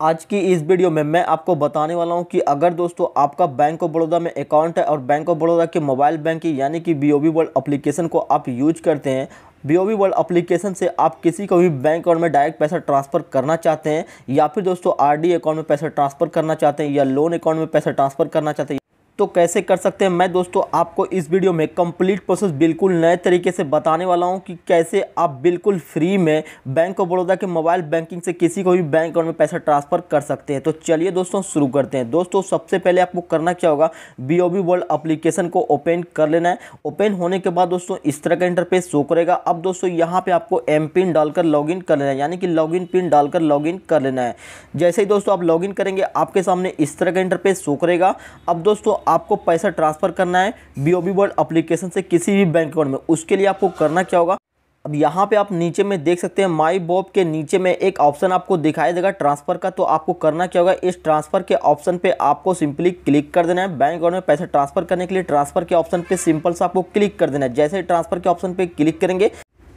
आज की इस वीडियो में मैं आपको बताने वाला हूं कि अगर दोस्तों आपका बैंक ऑफ बड़ौदा में अकाउंट है और बैंक ऑफ बड़ौदा के मोबाइल बैंकिंग यानी कि बीओबी वर्ल्ड एप्लीकेशन को आप यूज करते हैं। बीओबी वर्ल्ड एप्लीकेशन से आप किसी को भी बैंक अकाउंट में डायरेक्ट पैसा ट्रांसफ़र करना चाहते हैं या फिर दोस्तों आरडी अकाउंट में पैसा ट्रांसफ़र करना चाहते हैं या लोन अकाउंट में पैसा ट्रांसफ़र करना चाहते हैं तो कैसे कर सकते हैं। मैं दोस्तों आपको इस वीडियो में कंप्लीट प्रोसेस बिल्कुल नए तरीके से बताने वाला हूं कि कैसे आप बिल्कुल फ्री में बैंक ऑफ बड़ौदा के मोबाइल बैंकिंग से किसी को भी बैंक अकाउंट में पैसा ट्रांसफ़र कर सकते हैं। तो चलिए दोस्तों शुरू करते हैं। दोस्तों सबसे पहले आपको करना क्या होगा, बीओबी वर्ल्ड एप्लीकेशन को ओपन कर लेना है। ओपन होने के बाद दोस्तों इस तरह का इंटरफेस शो करेगा। अब दोस्तों यहाँ पे आपको एम पिन डालकर लॉगिन कर लेना है, यानी कि लॉगिन पिन डालकर लॉगिन कर लेना है। जैसे ही दोस्तों आप लॉगिन करेंगे आपके सामने इस तरह का इंटरफेस शो करेगा। अब दोस्तों आपको पैसा ट्रांसफर करना है बीओबी वर्ल्ड एप्लीकेशन से किसी भी बैंक अकाउंट में। उसके लिए आपको करना क्या होगा, अब यहाँ पे आप नीचे में देख सकते हैं माई बॉब के नीचे में एक ऑप्शन आपको दिखाई देगा ट्रांसफर का। तो आपको करना क्या होगा, इस ट्रांसफर के ऑप्शन पे आपको सिंपली क्लिक कर देना है। बैंक अकाउंट में पैसा ट्रांसफर करने के लिए ट्रांसफर के ऑप्शन पे सिंपल सा आपको क्लिक कर देना है। जैसे ही ट्रांसफर के ऑप्शन पे क्लिक करेंगे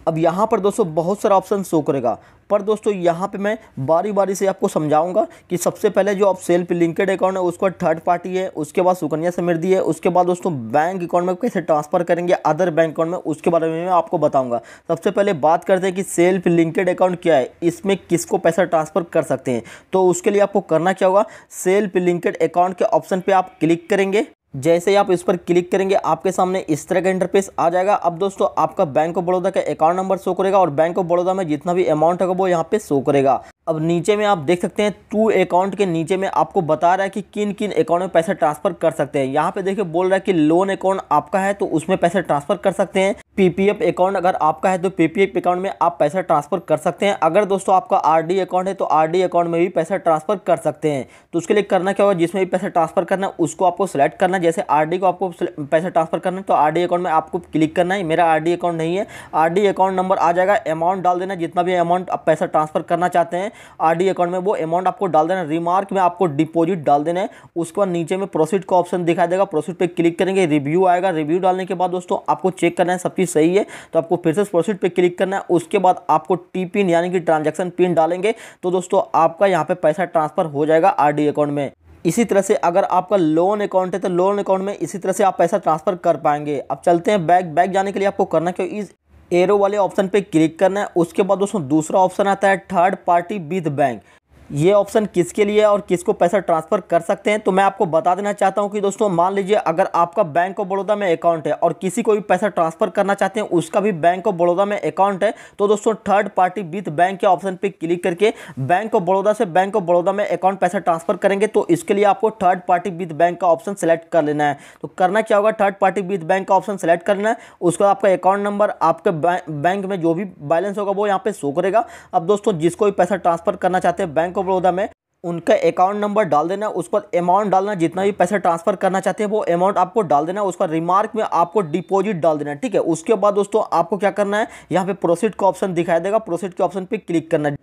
अब यहाँ पर दोस्तों बहुत सारा ऑप्शन शो करेगा, पर दोस्तों यहाँ पे मैं बारी बारी से आपको समझाऊंगा कि सबसे पहले जो आप सेल्फ लिंक्ड अकाउंट है उसको थर्ड पार्टी है, उसके बाद सुकन्या समृद्धि है, उसके बाद दोस्तों बैंक अकाउंट में कैसे ट्रांसफर करेंगे अदर बैंक अकाउंट में, उसके बारे में मैं आपको बताऊंगा। सबसे पहले बात करते हैं कि सेल्फ लिंक्ड अकाउंट क्या है, इसमें किसको पैसा ट्रांसफर कर सकते हैं। तो उसके लिए आपको करना क्या होगा, सेल्फ लिंक्ड अकाउंट के ऑप्शन पर आप क्लिक करेंगे। जैसे ही आप इस पर क्लिक करेंगे आपके सामने इस तरह का इंटरफेस आ जाएगा। अब दोस्तों आपका बैंक ऑफ बड़ौदा का अकाउंट नंबर शो करेगा और बैंक ऑफ बड़ौदा में जितना भी अमाउंट होगा वो यहाँ पे शो करेगा। अब नीचे में आप देख सकते हैं टू अकाउंट के नीचे में आपको बता रहा है कि किन किन अकाउंट में पैसा ट्रांसफर कर सकते हैं। यहाँ पे देखिए बोल रहा है कि लोन अकाउंट आपका है तो उसमें पैसा ट्रांसफर कर सकते हैं। पीपीएफ अकाउंट अगर आपका है तो पीपीएफ अकाउंट में आप पैसा ट्रांसफर कर सकते हैं। अगर दोस्तों आपका आरडी अकाउंट है तो आरडी अकाउंट में भी पैसा ट्रांसफर कर सकते हैं। तो उसके लिए करना क्या होगा, जिसमें भी पैसा ट्रांसफर करना है उसको आपको सेलेक्ट करना है। जैसे आरडी को आपको पैसा ट्रांसफर करना है तो आरडी अकाउंट में आपको क्लिक करना है। मेरा आरडी अकाउंट नहीं है, आरडी अकाउंट नंबर आ जाएगा, अमाउंट डाल देना, जितना भी अमाउंट आप पैसा ट्रांसफर करना चाहते हैं आरडी अकाउंट में वो अमाउंट आपको डाल देना। रिमार्क में आपको डिपॉजिट डाल देना है। उसके बाद नीचे में प्रोसीड का ऑप्शन दिखाई देगा, प्रोसीड पे क्लिक करेंगे, रिव्यू आएगा। रिव्यू डालने के बाद दोस्तों आपको चेक करना है सब चीज़ सही है तो आपको फिर से प्रोसीड पे क्लिक करना है। उसके बाद आपको टी पिन यानी कि ट्रांजैक्शन पिन डालेंगे तो दोस्तों आपका यहाँ पे पैसा ट्रांसफर हो जाएगा आरडी अकाउंट में। इसी तरह से अगर आपका लोन अकाउंट है तो लोन अकाउंट में इसी तरह से आप पैसा ट्रांसफर कर पाएंगे। अब चलते हैं बैक जाने के लिए आपको करना क्या, इस एरो वाले ऑप्शन पे क्लिक करना है। उसके बाद दोस्तों दूसरा ऑप्शन आता है थर्ड पार्टी विद बैंक। ये ऑप्शन किसके लिए है और किसको पैसा ट्रांसफर कर सकते हैं तो मैं आपको बता देना चाहता हूं कि दोस्तों मान लीजिए अगर आपका बैंक ऑफ बड़ौदा में अकाउंट है और किसी को भी पैसा ट्रांसफर करना चाहते हैं उसका भी बैंक ऑफ बड़ौदा में अकाउंट है तो दोस्तों थर्ड पार्टी विद बैंक के ऑप्शन पे क्लिक करके बैंक ऑफ बड़ौदा से बैंक ऑफ बड़ौदा में अकाउंट पैसा ट्रांसफर करेंगे। तो इसके लिए आपको थर्ड पार्टी विद बैंक का ऑप्शन सेलेक्ट कर लेना है। तो करना क्या होगा, थर्ड पार्टी विद बैंक का ऑप्शन सेलेक्ट कर लेना है। उसका आपका अकाउंट नंबर आपके बैंक में जो भी बैलेंस होगा वो यहाँ पे शो करेगा। अब दोस्तों जिसको भी पैसा ट्रांसफर करना चाहते हैं बैंक ऑफ बड़ौदा में उनका अकाउंट नंबर डाल देना, उस पर अमाउंट डालना, जितना भी पैसा ट्रांसफर करना चाहते हैं वो अमाउंट आपको डाल देना, उसका रिमार्क में आपको डिपॉजिट डाल देना, ठीक है। उसके बाद दोस्तों आपको क्या करना है, यहाँ पे प्रोसीड का ऑप्शन दिखाई देगा, प्रोसीड के ऑप्शन पे क्लिक करना है।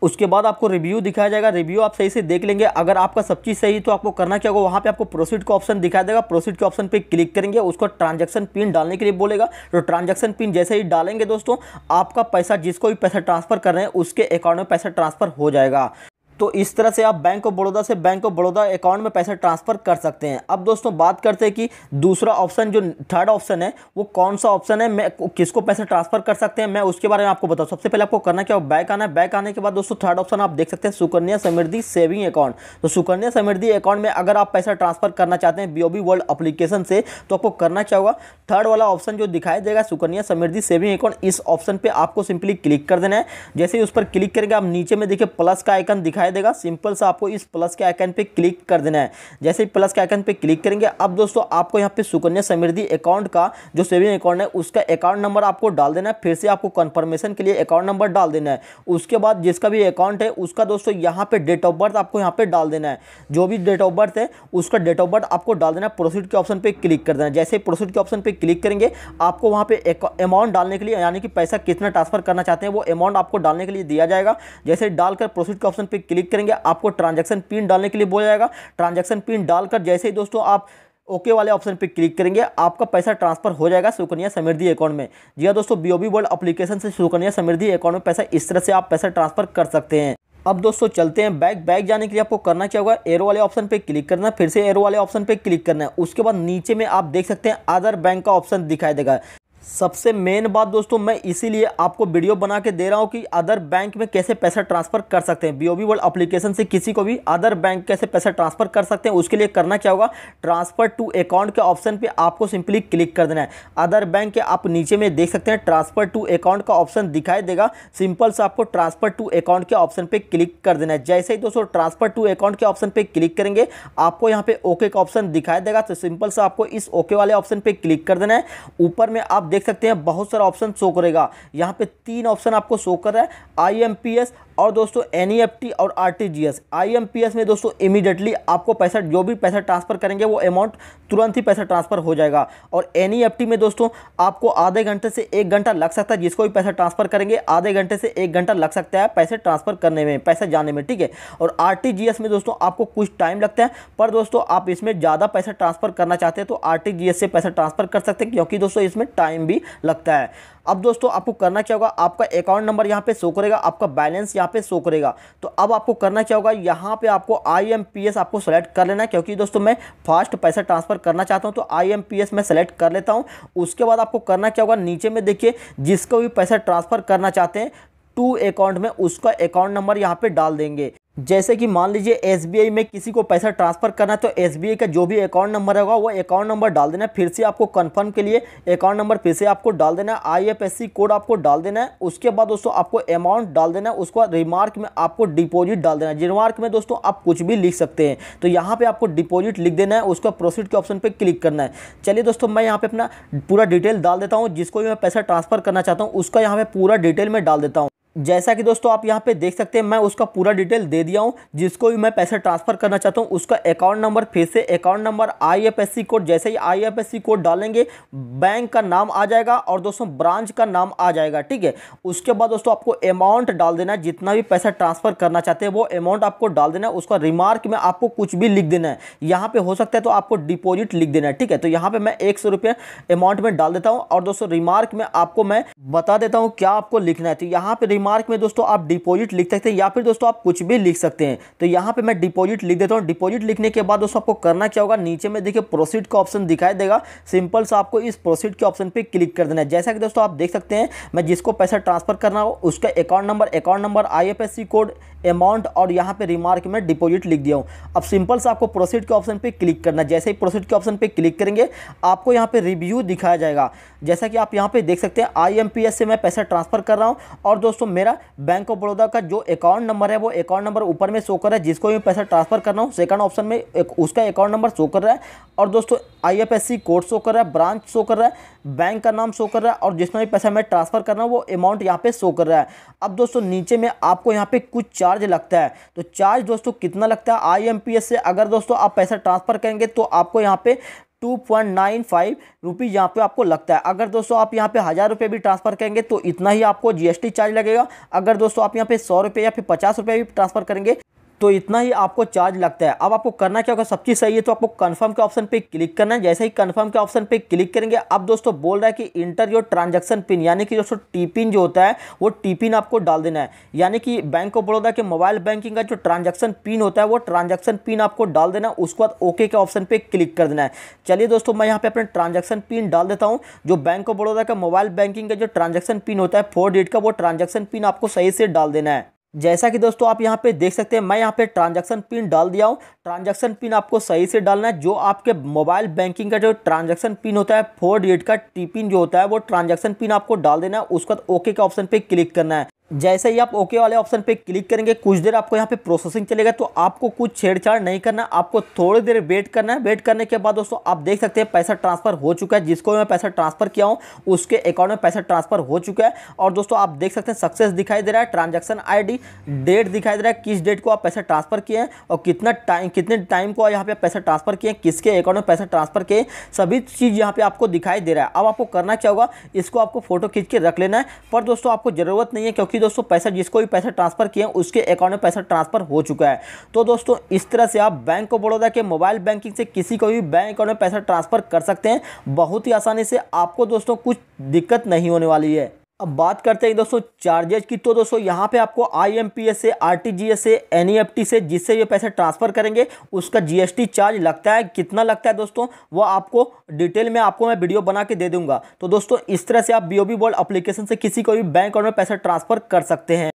उसके बाद आपको रिव्यू दिखाया जाएगा, रिव्यू आप सही से देख लेंगे। अगर आपका सब चीज़ सही तो आपको करना क्या होगा, वहाँ पे आपको प्रोसीड का ऑप्शन दिखाई देगा, प्रोसीड के ऑप्शन पे क्लिक करेंगे, उसको ट्रांजैक्शन पिन डालने के लिए बोलेगा। तो ट्रांजैक्शन पिन जैसे ही डालेंगे दोस्तों आपका पैसा जिसको भी पैसा ट्रांसफर कर रहे हैं उसके अकाउंट में पैसा ट्रांसफर हो जाएगा। तो इस तरह से आप बैंक ऑफ बड़ौदा से बैंक ऑफ बड़ौदा अकाउंट में पैसा ट्रांसफर कर सकते हैं। अब दोस्तों बात करते हैं कि दूसरा ऑप्शन जो थर्ड ऑप्शन है वो कौन सा ऑप्शन है, मैं किसको पैसा ट्रांसफर कर सकते हैं मैं उसके बारे में आपको बताऊं। सबसे पहले आपको करना क्या हो, बैक आना है। बैक आने के बाद दोस्तों थर्ड ऑप्शन आप देख सकते हैं सुकन्या समृद्धि सेविंग अकाउंट। तो सुकन्या समृद्धि अकाउंट में अगर आप पैसा ट्रांसफर करना चाहते हैं बीओबी वर्ल्ड एप्लीकेशन से तो आपको करना क्या होगा, थर्ड वाला ऑप्शन जो दिखाई देगा सुकन्या समृद्धि सेविंग अकाउंट, इस ऑप्शन पे आपको सिंपली क्लिक कर देना है। जैसे ही उस पर क्लिक करेंगे आप नीचे में देखिए प्लस का आइकन दिखाई देगा, सिंपल सा आपको इस प्लस के आइकन पे क्लिक कर देना है। जैसे ही प्लस के आइकन पे क्लिक करेंगे अब दोस्तों आपको यहाँ पे सुकन्या समृद्धि अकाउंट का जो सेविंग अकाउंट है उसका अकाउंट नंबर आपको डाल देना है। फिर से आपको कंफर्मेशन के लिए अकाउंट नंबर डाल देना है। उसके बाद जिसका भी अकाउंट है उसका दोस्तों यहाँ पे डेट ऑफ बर्थ आपको यहाँ पे डाल देना है। जो भी डेट ऑफ बर्थ है उसका डेट ऑफ बर्थ आपको डाल देना है। प्रोसीड के ऑप्शन पे क्लिक कर देना है। जैसे ही प्रोसीड के ऑप्शन पे क्लिक करेंगे आपको वहाँ पे अमाउंट डालने के लिए यानी कि पैसा कितना ट्रांसफर करना चाहते हैं वो अमाउंट आपको डालने के लिए दिया जाएगा। जैसे डालकर प्रोसीड के ऑप्शन पे क्लिक करेंगे आपको ट्रांजैक्शन पिन डालने के लिए बोला जाएगा। ट्रांजैक्शन पिन डालकर जैसे ही दोस्तों आप ओके वाले ऑप्शन पे क्लिक करेंगे आपका पैसा ट्रांसफर हो जाएगा सुकन्या समृद्धि अकाउंट में। जी हाँ दोस्तों, बीओबी वर्ल्ड एप्लीकेशन से सुकन्या समृद्धि अकाउंट में पैसा इस तरह से आप पैसा ट्रांसफर कर सकते हैं। अब दोस्तों चलते हैं बैक। बैक जाने के लिए आपको करना क्या होगा, एरो वाले ऑप्शन पे क्लिक करना है, फिर से एरो वाले ऑप्शन पे क्लिक करना है। उसके बाद नीचे में आप देख सकते हैं अदर बैंक का ऑप्शन दिखाई देगा। सबसे मेन बात दोस्तों, मैं इसीलिए आपको वीडियो बना के दे रहा हूं कि अदर बैंक में कैसे पैसा ट्रांसफर कर सकते हैं। बीओबी वर्ल्ड एप्लीकेशन से किसी को भी अदर बैंक कैसे पैसा ट्रांसफर कर सकते हैं, उसके लिए करना क्या होगा, ट्रांसफर टू अकाउंट के ऑप्शन पे आपको सिंपली क्लिक कर देना है। अदर बैंक के आप नीचे में देख सकते हैं ट्रांसफर टू अकाउंट का ऑप्शन दिखाई देगा। सिंपल से आपको ट्रांसफर टू अकाउंट के ऑप्शन पे क्लिक कर देना है। जैसे ही दोस्तों ट्रांसफर टू अकाउंट के ऑप्शन पे क्लिक करेंगे, आपको यहाँ पे ओके का ऑप्शन दिखाई देगा। तो सिंपल से आपको इस ओके वाले ऑप्शन पे क्लिक कर देना है। ऊपर में आप देख सकते हैं बहुत ऑप्शन शो करेगा। यहां पे 3 ऑप्शन आपको शो कर रहा है, आईएमपीएस और दोस्तों एनईएफटी और आरटीजीएस। आईएमपीएस में दोस्तों इमीडिएटली आपको पैसा, जो भी पैसा ट्रांसफर करेंगे वो अमाउंट तुरंत ही पैसा ट्रांसफर हो जाएगा। और एनईएफटी में दोस्तों आपको आधे घंटे से 1 घंटा लग सकता है। जिसको भी पैसा ट्रांसफर करेंगे आधे घंटे से 1 घंटा लग सकता है पैसे ट्रांसफर करने में, पैसे जाने में, ठीक है। और आरटीजीएस में दोस्तों आपको कुछ टाइम लगता है, पर दोस्तों आप इसमें ज़्यादा पैसा ट्रांसफर करना चाहते हैं तो आरटीजीएस से पैसा ट्रांसफर कर सकते हैं, क्योंकि दोस्तों इसमें टाइम भी लगता है। अब दोस्तों आपको करना क्या होगा, आपका अकाउंट नंबर यहाँ पे शो करेगा, आपका बैलेंस यहाँ पे शो करेगा। तो अब आपको करना क्या होगा, यहाँ पे आपको आईएमपीएस आपको सेलेक्ट कर लेना है, क्योंकि दोस्तों मैं फास्ट पैसा ट्रांसफर करना चाहता हूँ तो आईएमपीएस मैं सेलेक्ट कर लेता हूँ। उसके बाद आपको करना क्या होगा, नीचे में देखिए जिसको भी पैसा ट्रांसफर करना चाहते हैं टू अकाउंट में, उसका अकाउंट नंबर यहाँ पे डाल देंगे। जैसे कि मान लीजिए एसबीआई में किसी को पैसा ट्रांसफर करना है तो एसबीआई का जो भी अकाउंट नंबर होगा वो अकाउंट नंबर डाल देना है। फिर से आपको कंफर्म के लिए अकाउंट नंबर फिर से आपको डाल देना है, आईएफएससी कोड आपको डाल देना है। उसके बाद दोस्तों आपको अमाउंट डाल देना है। उसके बाद रिमार्क में आपको डिपॉजिट डाल देना है। रिमार्क में दोस्तों आप कुछ भी लिख सकते हैं, तो यहाँ पे आपको डिपॉजिट लिख देना है। उसका प्रोसीड के ऑप्शन पर क्लिक करना है। चलिए दोस्तों मैं यहाँ पे अपना पूरा डिटेल डाल देता हूँ। जिसको भी मैं पैसा ट्रांसफर करना चाहता हूँ उसका यहाँ पे पूरा डिटेल में डाल देता हूँ। जैसा कि दोस्तों आप यहाँ पे देख सकते हैं मैं उसका पूरा डिटेल दे दिया हूँ। जिसको भी मैं पैसा ट्रांसफर करना चाहता हूँ उसका अकाउंट नंबर, फिर से अकाउंट नंबर, आईएफएससी कोड। जैसे ही आईएफएससी कोड डालेंगे बैंक का नाम आ जाएगा और दोस्तों ब्रांच का नाम आ जाएगा, ठीक है। उसके बाद दोस्तों आपको अमाउंट डाल देना है, जितना भी पैसा ट्रांसफर करना चाहते हैं वो अमाउंट आपको डाल देना है। उसका रिमार्क में आपको कुछ भी लिख देना है। यहाँ पे हो सकता है तो आपको डिपॉजिट लिख देना है, ठीक है। तो यहाँ पे मैं 100 रुपये अमाउंट में डाल देता हूँ। और दोस्तों रिमार्क में आपको मैं बता देता हूँ क्या आपको लिखना है। तो यहाँ पे रिमार्क में दोस्तों आप डिपॉजिट लिख सकते हैं या फिर दोस्तों आप कुछ भी लिख सकते हैं। तो यहाँ पे मैं डिपॉजिट लिख देता हूँ। डिपॉजिट लिखने के बाद दोस्तों आपको करना क्या होगा, नीचे में देखिए प्रोसीड का ऑप्शन दिखाई देगा। सिंपल से आपको इस प्रोसीड के ऑप्शन पे क्लिक कर देना है। जैसा कि दोस्तों आप देख सकते हैं मैं जिसको पैसा ट्रांसफर करना हो उसका account number, IFSC code, amount और यहाँ पे रिमार्क में डिपॉजिट लिख दिया हूँ। अब सिंपल से आपको प्रोसीड के ऑप्शन पे क्लिक करना है। जैसे ही प्रोसीड के ऑप्शन पे क्लिक करेंगे आपको यहाँ पे रिव्यू दिखाया जाएगा। जैसा कि आप यहाँ पे देख सकते हैं आईएमपीएस से मैं पैसा ट्रांसफर कर रहा हूँ और दोस्तों मेरा बैंक ऑफ बड़ौदा का जो अकाउंट नंबर है वो अकाउंट नंबर ऊपर में शो कर रहा है। जिसको भी पैसा ट्रांसफर करना हो सेकंड ऑप्शन में उसका अकाउंट नंबर शो कर रहा है और दोस्तों आईएफएससी कोड शो कर रहा है, ब्रांच शो कर रहा है, बैंक का नाम शो कर रहा है और जिसमें भी पैसा मैं ट्रांसफर करना वो अमाउंट यहाँ पे शो कर रहा है। अब दोस्तों नीचे में आपको यहाँ पे कुछ चार्ज लगता है। तो चार्ज दोस्तों कितना लगता है, आईएमपीएस से अगर दोस्तों आप पैसा ट्रांसफर करेंगे तो आपको यहाँ पे 2.95 रुपीज़ यहाँ पे आपको लगता है। अगर दोस्तों आप यहाँ पे 1000 रुपये भी ट्रांसफर करेंगे तो इतना ही आपको जीएसटी चार्ज लगेगा। अगर दोस्तों आप यहाँ पे 100 रुपये या फिर 50 रुपये भी ट्रांसफर करेंगे तो इतना ही आपको चार्ज लगता है। अब आपको करना क्या होगा, सब चीज़ सही है तो आपको कंफर्म के ऑप्शन पे क्लिक करना है। जैसे ही कंफर्म के ऑप्शन पे क्लिक करेंगे अब दोस्तों बोल रहा है कि इंटर योर ट्रांजैक्शन पिन, यानी कि दोस्तों टी पिन जो होता है वो टी पिन आपको डाल देना है। यानी कि बैंक ऑफ बड़ौदा के मोबाइल बैंकिंग का जो ट्रांजैक्शन पिन होता है वो ट्रांजैक्शन पिन आपको डाल देना है। उसके बाद ओके के ऑप्शन पे क्लिक कर देना है। चलिए दोस्तों मैं यहाँ पे अपने ट्रांजैक्शन पिन डाल देता हूँ। जो बैंक ऑफ बड़ौदा का मोबाइल बैंकिंग का जो ट्रांजैक्शन पिन होता है 4 डिजिट का, वो ट्रांजैक्शन पिन आपको सही से डाल देना है। जैसा कि दोस्तों आप यहाँ पे देख सकते हैं मैं यहाँ पे ट्रांजैक्शन पिन डाल दिया हूँ। ट्रांजैक्शन पिन आपको सही से डालना है। जो आपके मोबाइल बैंकिंग का जो ट्रांजैक्शन पिन होता है 4 डिजिट का टी पिन जो होता है वो ट्रांजैक्शन पिन आपको डाल देना है। उसके बाद ओके के ऑप्शन पे क्लिक करना है। जैसे ही आप ओके वाले ऑप्शन पे क्लिक करेंगे कुछ देर आपको यहाँ पे प्रोसेसिंग चलेगा। तो आपको कुछ छेड़छाड़ नहीं करना, आपको थोड़ी देर वेट करना है। वेट करने के बाद दोस्तों आप देख सकते हैं पैसा ट्रांसफर हो चुका है। जिसको मैं पैसा ट्रांसफर किया हूँ उसके अकाउंट में पैसा ट्रांसफर हो चुका है। और दोस्तों आप देख सकते हैं सक्सेस दिखाई दे रहा है, ट्रांजैक्शन आईडी, डेट दिखाई दे रहा है, किस डेट को आप पैसा ट्रांसफर किए हैं और कितने टाइम को यहाँ पे पैसा ट्रांसफर किए, किसके अकाउंट में पैसा ट्रांसफर किए, सभी चीज़ यहाँ पे आपको दिखाई दे रहा है। अब आपको करना क्या होगा, इसको आपको फोटो खींच के रख लेना है। पर दोस्तों आपको ज़रूरत नहीं है, क्योंकि दोस्तों पैसा जिसको भी पैसा ट्रांसफर किए उसके अकाउंट में पैसा ट्रांसफर हो चुका है। तो दोस्तों इस तरह से आप बैंक ऑफ बड़ौदा के मोबाइल बैंकिंग से किसी को भी बैंक अकाउंट में पैसा ट्रांसफर कर सकते हैं बहुत ही आसानी से। आपको दोस्तों कुछ दिक्कत नहीं होने वाली है। अब बात करते हैं दोस्तों चार्जेज की। तो दोस्तों यहाँ पे आपको IMPS से, RTGS से, NEFT से जिससे ये पैसे ट्रांसफ़र करेंगे उसका GST चार्ज लगता है। कितना लगता है दोस्तों वो आपको डिटेल में मैं वीडियो बना के दे दूंगा। तो दोस्तों इस तरह से आप BOB वर्ल्ड एप्लीकेशन से किसी को भी बैंक अकाउंट में पैसा ट्रांसफ़र कर सकते हैं।